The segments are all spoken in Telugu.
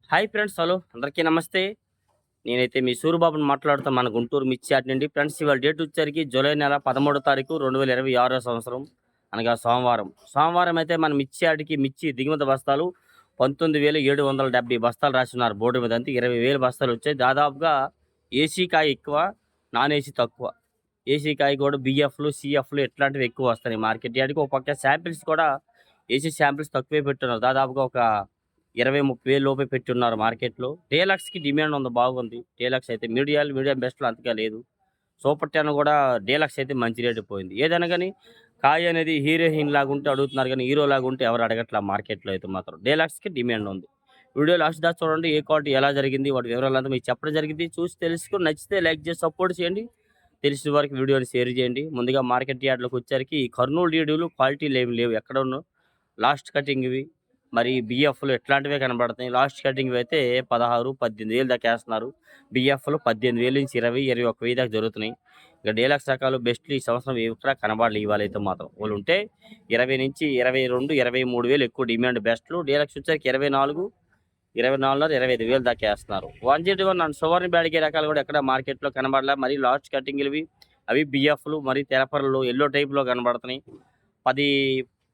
Hi friends. హలో అందరికీ నమస్తే. నేనైతే మీ సూరిబాబుని మాట్లాడుతా మన గుంటూరు మిర్చి యార్డ్ నుండి. ఫ్రెండ్స్ ఇవాళ డేట్ వచ్చేసరికి జూలై నెల 13వ తారీఖు 2026 సంవత్సరం అనగా సోమవారం. సోమవారం అయితే మన మిర్చి యార్డ్‌కి మిర్చి దిగుమతి బస్తాలు 19,770 బస్తాలు రాసున్నారు బోర్డు మీద. అంతే 20,000 బస్తాలు వచ్చాయి. దాదాపుగా ఏసీ కాయ ఎక్కువ, నాన్ ఏసీ తక్కువ. ఏసీ కాయ కూడా బిఎఫ్‌లు, సీఎఫ్‌లు ఇట్లాంటివి ఎక్కువ వస్తున్నాయి మార్కెట్ యార్డ్‌కి. ఒక పక్క శాంపిల్స్ కూడా ఏసీ శాంపిల్స్ తక్కువే పెట్టున్నారు. దాదాపుగా ఒక 20, 30 వేలు లోపే పెట్టున్నారు మార్కెట్‌లో. డీలక్స్‌కి డిమాండ్ ఉంది, బాగుంది. డీలక్స్ అయితే మీడియం బెస్ట్‌లో అంతగా లేదు. సూపర్ 10 కూడా డీలక్స్ అయితే మంచి రేటుకి పోయింది. ఏదైనా గాని కాయ అనేది హీరోయిన్ లాగుంటే అడుగుతున్నారు గానీ, హీరో లాగుంటే ఎవరు అడగట్లా మార్కెట్‌లో అయితే మాత్రం. డీలక్స్‌కి డిమాండ్ ఉంది. వీడియో లాస్ట్ దాకా చూడండి. ఏ క్వాలిటీ ఎలా జరిగింది, వాటి వివరాలంతా మీకు చెప్పడం జరిగింది. చూసి తెలుసుకొని నచ్చితే లైక్ చేసి సపోర్ట్ చేయండి. తెలిసిన వారికి వీడియోని షేర్ చేయండి. ముందుగా మార్కెట్ యార్డ్‌లోకి వచ్చేసరికి ఈ కర్నూలు డీడీలు క్వాలిటీలేమి లేవు ఎక్కడును. లాస్ట్ కటింగ్‌వి మరి బిఎఫ్‌లు ఇట్లాంటివే కనబడుతున్నాయి. లాస్ట్ కటింగ్‌వి అయితే 16, 18,000 దాకా ఏస్తున్నారు. బిఎఫ్‌లు 18,000-20, 21,000 దాకా జరుగుతున్నాయి. ఇక డీలక్స్ రకాలు బెస్ట్‌లు ఈ సంవత్సరం ఎక్కడ కనబడలే ఇవాళైతే మాత్రం. ఓళ్ళుంటే 20-22, 23,000 ఎక్కువ డిమాండ్ బెస్ట్‌లు. డీలక్స్ వచ్చేసరికి 24, 24.5, 25,000 దాకా ఏస్తున్నారు. 101 అండ్ సువర్ణ బ్యాడిగే రకాలు కూడా ఎక్కడ మార్కెట్‌లో కనబడలే. మరి లాస్ట్ కటింగ్‌లువి అవి బిఎఫ్‌లు మరి తెరపరలు యెల్లో టైప్‌లో కనబడుతున్నాయి. 10,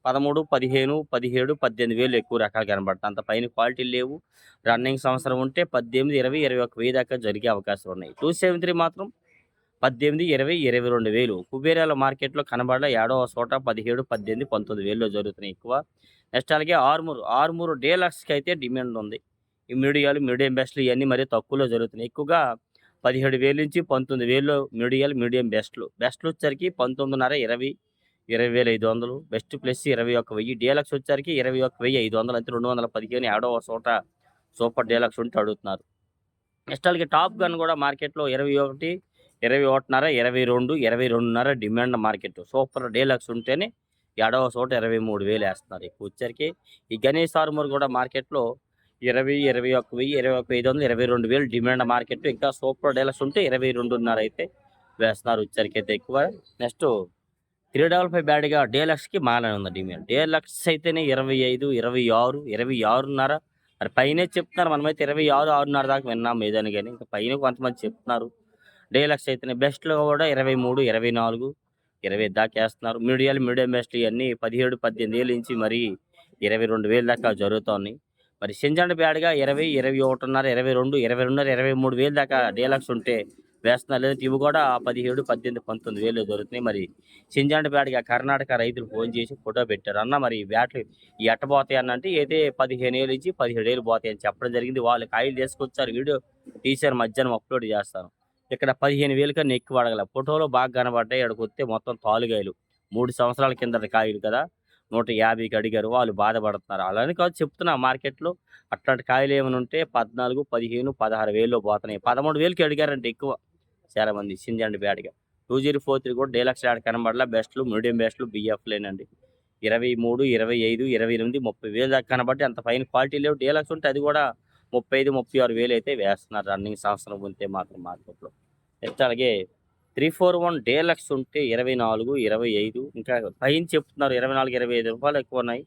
13, 15, 17, 18,000 ఎక్కువ రకాలు కనబడతాయి. అంత పైన క్వాలిటీలు లేవు. రన్నింగ్ సంవత్సరం ఉంటే 18, 20, 21,000 దాకా జరిగే అవకాశాలు ఉన్నాయి. 273 మాత్రం 18, 20, 22,000. కుబేరాల మార్కెట్‌లో కనబడలే. ఏడో చోట 17, 18, 19,000లో జరుగుతున్నాయి ఎక్కువ. నెక్స్ట్ అలాగే ఆర్మూర్ డీలక్స్‌కి అయితే డిమాండ్ ఉంది. ఈ మీడియం బెస్ట్‌లు ఇయన్నీ మరీ తక్కువలో జరుగుతున్నాయి. ఎక్కువగా 17,000-19,000లో మీడియం బెస్ట్‌లు. బెస్ట్‌లు వచ్చేసరికి 19.5, 20, 20,500. Best plus 21,000. డీలక్స్ వచ్చేసరికి 21,500. అంటే 215 ఏడో చోట సూపర్ డీలక్స్ ఉంటే అడుగుతున్నారు. నెక్స్ట్ అలాగే టాప్ గన్ కూడా మార్కెట్‌లో 21, 21.5, 22, 22.5 డిమాండ్ మార్కెట్. సూపర్ డీలక్స్ ఉంటేనే ఏడవ చోట 23,000 ఏస్తున్నారు. ఎక్కువ వచ్చేసరికి ఈ గణేష్ ఆర్మూర్ కూడా మార్కెట్‌లో 20, 21,000, 21,500, 22,000 డిమాండ్ మార్కెట్. ఇంకా సూపర్ డీలక్స్ ఉంటే 22.5 అయితే వేస్తున్నారు వచ్చేసరికి అయితే ఎక్కువ. నెక్స్ట్ 355 బ్యాడ్‌గా డీలక్స్‌కి బాగానే ఉంది డిమాండ్. డీలక్స్ అయితేనే 25, 26, 26.5 మరి పైనే చెప్తున్నారు. మనమైతే 26, 6.5 దాకా విన్నాం ఏదని గాని. ఇంకా పైన కొంతమంది చెప్తున్నారు. డీలక్స్ అయితేనే బెస్ట్‌లో కూడా 23, 24, 25 దాకా ఏస్తున్నారు. మీడియం బెస్ట్‌లు ఇయన్నీ 17, 18,000 నుంచి మరి 22,000 దాకా జరుగుతున్నాయి. మరి సింజండ్ బ్యాడ్‌గా 20, 21.5, 22, 22.5, 23,000 దాకా డీలక్స్ ఉంటే వేస్తున్నారు. లేదంటే ఇవి కూడా 17, 18, 19,000 దొరుకుతున్నాయి. మరి సింజండ్ బ్యాడ్‌గా కర్ణాటక రైతులు ఫోన్ చేసి ఫోటో పెట్టారు. అన్న మరి ఈ బ్యాట్లు ఎట్ట పోతాయి అనంటే అయితే 15,000 నుంచి 17,000 పోతాయని చెప్పడం జరిగింది. వాళ్ళు కాయలు తీసుకొచ్చారు. వీడియో తీశారు. మధ్యాహ్నం అప్‌లోడ్ చేస్తాను. ఇక్కడ 15,000 కన్నా ఎక్కువ అడగల. ఫోటోలో బాగా కనబడ్డాయి. ఈడకొస్తే మొత్తం తాలుగాయలు. 3 సంవత్సరాల కిందటి కాయలు కదా! 150కి అడిగారు. వాళ్ళు బాధపడుతున్నారు. అలాని కాదు చెప్తున్నా మార్కెట్‌లో అట్లాంటి కాయలు ఏమైనా ఉంటే 14, 15, 16,000లో పోతున్నాయి. 13,000కి అడిగారంట ఎక్కువ చాలా మంది సింజండ్ బ్యాడ్‌గా. 2043 కూడా డీలక్స్ యాడ్ కనబడలా. మీడియం బెస్ట్‌లు బిఎఫ్‌లేనండి. 23, 25, 28, 30,000 దాకా కనబడ్డాయి. అంత పైన క్వాలిటీ లేవు. డీలక్స్ ఉంటే అది కూడా 35, 36,000 అయితే వేస్తున్నారు రన్నింగ్ సంవత్సరం ఉంటే మాత్రం మార్కెట్‌లో. నెక్స్ట్ అలాగే 341 డీలక్స్ ఉంటే 24, 25 ఇంకా పైన చెప్తున్నారు. 24, 25 రూపాయలు ఎక్కువున్నాయి.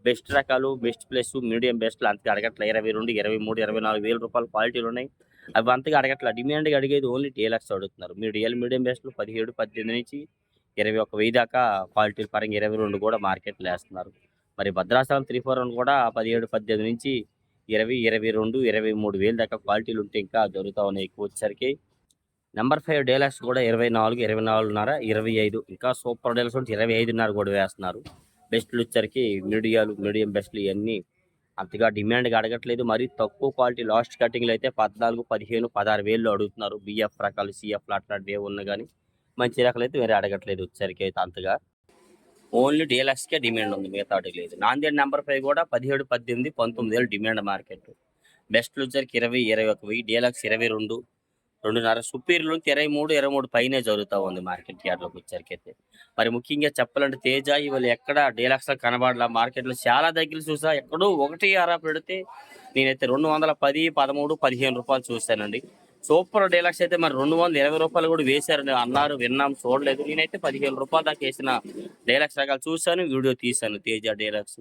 బెస్ట్ రకాలు, బెస్ట్ ప్లస్, మీడియం బెస్ట్‌లు అంతగా అడగట్లే. 22, 23, 24,000 రూపాయల క్వాలిటీలున్నాయి. అవి అంతగా అడగట్ల. డిమాండ్‌గా అడిగేది ఓన్లీ డీలక్స్ అడుగుతున్నారు. మీడియం బెస్ట్‌లు 17, 18 నుంచి 21,000 దాకా క్వాలిటీల పరంగా 22 కూడా మార్కెట్‌లో ఏస్తున్నారు. మరి భద్రాచలం 341 కూడా 17, 18 నుంచి 20, 22, 23,000 దాకా క్వాలిటీలు ఉంటే ఇంకా దొరుకుతా ఉన్నాయి ఎక్కువ వచ్చేసరికి. నంబర్ 5 డీలక్స్ కూడా 24, 24.5, 25 ఇంకా సూపర్ డీలక్స్ ఉంటే 25.5 కూడా వేస్తున్నారు. బెస్ట్‌లు వచ్చేసరికి మీడియం బెస్ట్‌లు ఇయన్నీ అంతగా డిమాండ్‌గా అడగట్లేదు. మరీ తక్కువ క్వాలిటీ లాస్ట్ కటింగ్‌లో అయితే 14, 15, 16,000లో అడుగుతున్నారు. బిఎఫ్ రకాలు, సీఎఫ్‌లు అట్లాంటివి ఏవి ఉన్నా గానీ మంచి రకాలైతే వేరే అడగట్లేదు వచ్చేసరికి అయితే అంతగా. ఓన్లీ డీలక్స్‌కే డిమాండ్ ఉంది. మిగతా వాటికి లేదు. నాందేడ్ నంబర్ 5 కూడా 17, 18, 19,000 డిమాండ్ మార్కెట్. బెస్ట్‌లు వచ్చేసరికి 20, 21,000, డీలక్స్ 22, 2.5, సుపీరియర్‌లు నుంచి 23 పైనే జరుగుతా ఉంది మార్కెట్ యార్డ్‌లోకి వచ్చేసరికైతే. మరి ముఖ్యంగా చెప్పాలంటే తేజ ఇవాళ ఎక్కడ డీలక్స్‌లో కనబడలా. మార్కెట్‌లో చాలా దగ్గర చూసా. ఎక్కడో ఒకటి అరా పెడితే నేనైతే 210, 13, 15 రూపాయలు చూసానండి. సూపర్ డీలక్స్ అయితే మరి 220 రూపాయలు కూడా వేశారని అన్నారు. విన్నాం, చూడలేదు. నేనైతే 15 రూపాయల దాకా ఏసిన డీలక్స్ రకాలు చూసాను. వీడియో తీశాను తేజ డీలక్స్.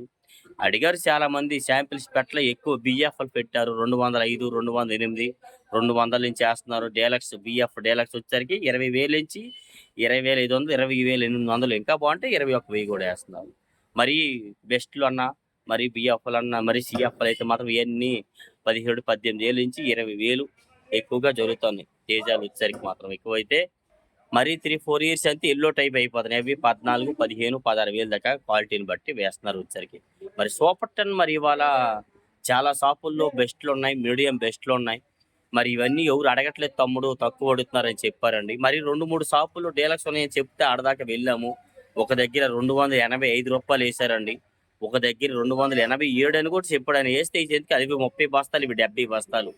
అడిగారు చాలా మంది, శాంపిల్స్ పెట్టలే, ఎక్కువ బిఎఫ్ఎల్ పెట్టారు. 205, 208, 200 నుంచి వేస్తున్నారు. డీలక్స్ బిఎఫ్ డీలక్స్ వచ్చేసరికి 20,000 నుంచి 20,500, 20,800, ఇంకా బాగుంటే 21,000 కూడా వేస్తున్నారు. మరి బెస్ట్లు అన్నా, మరి బిఎఫ్ఎల్ అన్నా, మరి సిఎఫ్ఎల్ అయితే మాత్రం ఇవన్నీ 17, 18,000 నుంచి 20,000 ఎక్కువగా జరుగుతున్నాయి. తేజాలు వచ్చేసరికి మాత్రం ఎక్కువైతే మరి 3-4 ఇయర్స్ అయితే ఎల్లో టైప్ అయిపోతున్నాయి. అవి 14, 15, 16,000 దాకా క్వాలిటీని బట్టి వేస్తున్నారు వచ్చరికి. మరి సూపర్ 10 మరి ఇవాళ చాలా షాపుల్లో బెస్ట్లు ఉన్నాయి, మీడియం బెస్ట్లు ఉన్నాయి. మరి ఇవన్నీ ఎవరు అడగట్లేదు తమ్ముడు, తక్కువ అడుగుతున్నారని చెప్పారండి. మరి 2-3 షాపుల్లో డీలక్స్ ఉన్నాయని చెప్తే ఆడదాకా వెళ్ళాము. ఒక దగ్గర ₹285 వేశారండి. ఒక దగ్గర 287 అని కూడా చెప్పాడు. ఆయన వేస్తే ఇచ్చేందుకు అవి 30 బస్తాలు, ఇవి 70 బస్తాలు.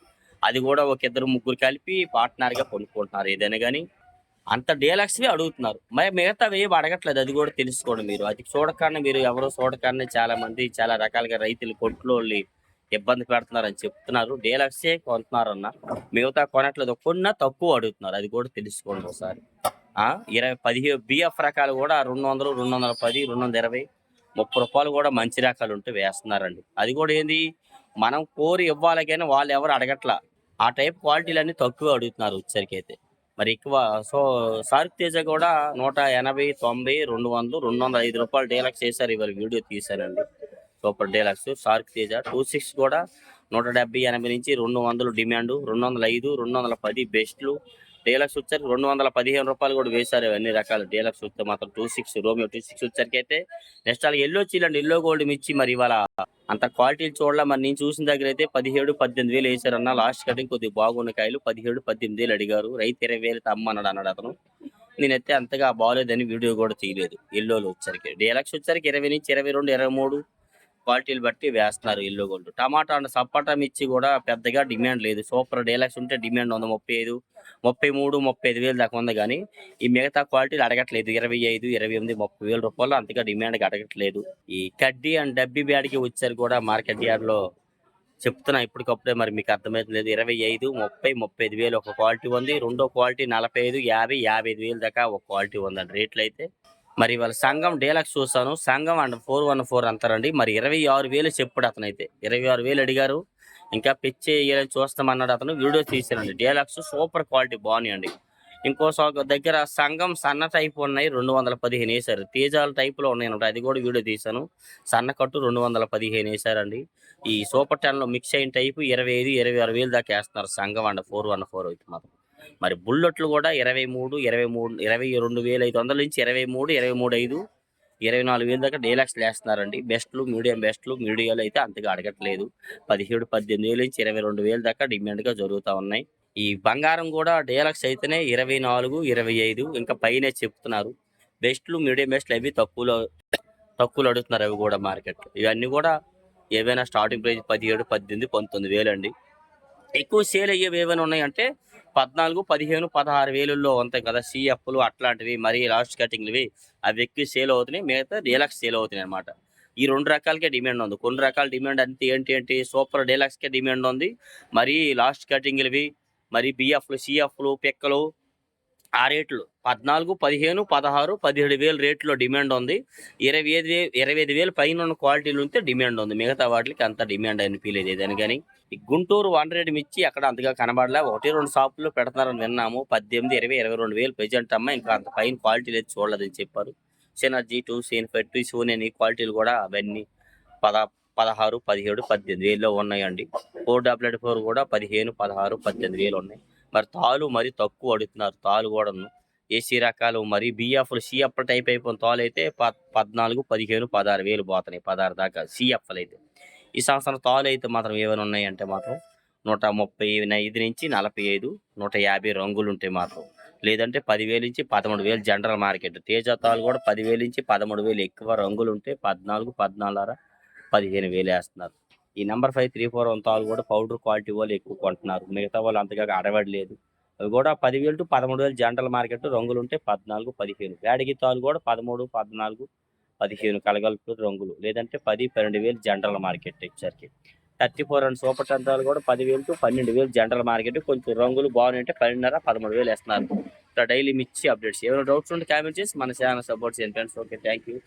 అది కూడా ఒక 2-3 కలిపి పార్ట్నర్గా కొనుక్కుంటున్నారు. ఏదైనా కానీ అంత డీలక్స్వి అడుగుతున్నారు. మరి మిగతావి ఏమి అడగట్లేదు, అది కూడా తెలుసుకోండి మీరు. అది చూడగానే మీరు ఎవరో చూడగానే చాలా మంది చాలా రకాలుగా రైతులు కొట్లోళ్ళు ఇబ్బంది పెడుతున్నారని చెప్తున్నారు. డీలక్సే కొంటున్నారన్న, మిగతా కొనట్లేదు. కొన్నా తక్కువ అడుగుతున్నారు, అది కూడా తెలుసుకోండి ఒకసారి. 15 బిఎఫ్ రకాలు కూడా 200, 210, 220, ₹30 కూడా మంచి రకాలు ఉంటే వేస్తున్నారండి. అది కూడా ఏంది, మనం కోరి ఇవ్వాలి కానీ వాళ్ళు ఎవరు అడగట్లా. ఆ టైప్ క్వాలిటీలన్నీ తక్కువ అడుగుతున్నారు వచ్చరికి అయితే. మరి ఎక్కువ సో సార్క్ తేజ కూడా 180, 90, 200, ₹205 డీలక్స్ చేశారు. ఇవాళ వీడియో తీశానండి. సూపర్ డీలక్స్ సార్క్ తేజ 26 కూడా 170, 80 నుంచి 200 డిమాండ్, 205, 210 బెస్ట్లు. డీలక్స్ వచ్చరికి ₹215 కూడా వేశారు. అన్ని రకాల డీలక్స్ వస్తే మాత్రం 26 రోమియో 26 వచ్చరికి అయితే. నెక్స్ట్ అలాగే ఎల్లో చీలండి, ఎల్లో గోల్డ్ మిర్చి. మరి ఇవాళ అంత క్వాలిటీలు చూడాల. మరి నేను చూసిన దగ్గర అయితే 17, 18,000 వేశారన్న. లాస్ట్ కటింగ్ కొద్దిగా బాగున్న కాయలు 17, 18,000 అడిగారు. రైతు 20,000 అన్నాడు అతను. నేనైతే అంతగా బాగోలేదని వీడియో కూడా తీయలేదు. ఎల్లోలు వచ్చరికి డీలక్స్ వచ్చరికి 20 నుంచి 22, 23 క్వాలిటీలు బట్టి వేస్తున్నారు ఎల్లో గోల్డ్. టమాటా అండ్ సపోటా మిర్చి కూడా పెద్దగా డిమాండ్ లేదు. సూపర్ డీలక్స్ ఉంటే డిమాండ్ ఉంది 35, 33, 35,000 దాకా ఉంది. కానీ ఈ మిగతా క్వాలిటీలు అడగట్లేదు. 25, 28, ₹30,000 అంతగా డిమాండ్కి అడగట్లేదు. ఈ కడ్డీ అండ్ డబ్బీ బ్యాడ్కి వచ్చారు కూడా మార్కెట్ యార్డ్లో చెప్తున్నా ఇప్పటికప్పుడే. మరి మీకు అర్థమవుతుంది. 25, 30, 35,000 ఒక క్వాలిటీ ఉంది. రెండో క్వాలిటీ 45, 50, 55,000 దాకా ఒక క్వాలిటీ ఉందండి రేట్లు అయితే. మరి వాళ్ళ సంఘం డీలక్స్ చూసాను. సంఘం అండ్ 414 అంటారండి. మరి 26,000 చెప్పుడు అతనైతే. 26,000 అడిగారు. ఇంకా పిచ్చి చూస్తామన్నాడు అతను. వీడియో తీసానండి. డీలక్స్ సూపర్ క్వాలిటీ బాగున్నాయండి. ఇంకో దగ్గర సంఘం సన్న టైప్ ఉన్నాయి, 215 వేశారు. తేజాల టైప్లో ఉన్నాయన్నమాట, అది కూడా వీడియో తీశాను. సన్న కట్టు 215 వేశారండి. ఈ సూపర్ 10లో మిక్స్ అయిన టైపు 25, 26,000 దాకా వేస్తున్నారు సంఘం అండ్ 414 అయితే మాత్రం. మరి బుల్లెట్లు కూడా 23, 22,500 నుంచి 23, 23,500, 24,000 దాకా డీలక్స్ వేస్తున్నారండి. బెస్ట్లు, మీడియం బెస్ట్లు, మీడియాలు అయితే అంతగా అడగట్లేదు. 17, 18,000 నుంచి 22,000 దాకా డిమాండ్గా జరుగుతూ ఉన్నాయి. ఈ బంగారం కూడా డీలక్స్ అయితేనే 24, 25 ఇంకా పైనే చెప్తున్నారు. బెస్ట్లు, మీడియం బెస్ట్లు అవి తక్కువలో అడుగుతున్నారు. అవి కూడా మార్కెట్లో ఇవన్నీ కూడా ఏవైనా స్టార్టింగ్ ప్రైస్ 17, 18, 19,000 అండి. ఎక్కువ సేల్ అయ్యేవి ఏమైనా ఉన్నాయంటే 14, 15, 16,000లో ఉంటాయి కదా సిఎఫ్లు అట్లాంటివి. మరి లాస్ట్ కటింగ్లువి అవి ఎక్కువ సేల్ అవుతున్నాయి. మిగతా డీలక్స్ సేల్ అవుతున్నాయి అనమాట. ఈ 2 రకాలకే డిమాండ్ ఉంది. కొన్ని రకాల డిమాండ్ అంతే ఏంటి సూపర్ డీలక్స్కే డిమాండ్ ఉంది. మరి లాస్ట్ కటింగ్లువి, మరి బిఎఫ్లు, సిఎఫ్లు, పిక్కలు ఆ రేట్లు 14, 15, 16, 17,000 రేట్లో డిమాండ్ ఉంది. 25,000 పైన ఉన్న క్వాలిటీలు ఉంటే డిమాండ్ ఉంది. మిగతా వాటికి అంత డిమాండ్ అనిపించలేదు ఏదని. కానీ ఈ గుంటూరు 100 మిర్చి అక్కడ అంతగా కనబడలే. 1-2 షాపుల్లో పెడుతున్నారని విన్నాము. 18, 20, 22,000 ప్రెజెంట్ అమ్మ. ఇంకా అంత పైన క్వాలిటీలు అయితే చూడలేదని చెప్పారు. సినర్జీ 2, సీన్ సోనియా ఈ క్వాలిటీలు కూడా అవన్నీ 16, 17, 18,000లో ఉన్నాయండి. 444 కూడా 15, 16, 18,000 ఉన్నాయి. మరి తాలు మరి తక్కువ అడుగుతున్నారు. తాలు కూడా ఏసీ రకాలు మరి బిఎఫ్లు, సిఎఫ్ టైప్ అయిపోయిన తాలు అయితే 14, 15, 16,000 పోతున్నాయి. 16 దాకా సిఎఫ్లు అయితే. ఈ సంవత్సరం తాలు అయితే మాత్రం ఏమైనా ఉన్నాయంటే మాత్రం 135 నుంచి 45, 150 రంగులు ఉంటాయి మాత్రం. లేదంటే 10,000 నుంచి 13,000 జనరల్ మార్కెట్. తేజ తాలు కూడా 10,000 నుంచి 13,000 ఎక్కువ రంగులు ఉంటే 14, 14.5, 15,000 వేస్తున్నారు. ఈ నెంబర్ 5341 తాలు కూడా పౌడర్ క్వాలిటీ వాళ్ళు ఎక్కువ కొంటున్నారు. మిగతా వాళ్ళు అంతగా అడవడలేదు. అవి కూడా 10,000 to 13,000 జనరల్ మార్కెట్. రంగులు ఉంటే 14, 15. వేడిగి తాలు కూడా 13, 14, 15 కలగలుపు రంగులు. లేదంటే 10, 12,000 జనరల్ మార్కెట్ వచ్చరికి. 34 అండ్ సూపర్ టెంతాలు కూడా 10,000 to 12,000 జనరల్ మార్కెట్. కొంచెం రంగులు బాగుంటే 12.5, 13,000 వేస్తున్నారు. ఇట్లా డైలీ మిర్చి అప్డేట్స్. ఏమైనా డౌట్స్ ఉంటే కామెంట్ చేసి మన ఛానల్ సపోర్ట్ చేయండి ఫ్రెండ్స్. Okay, thank you.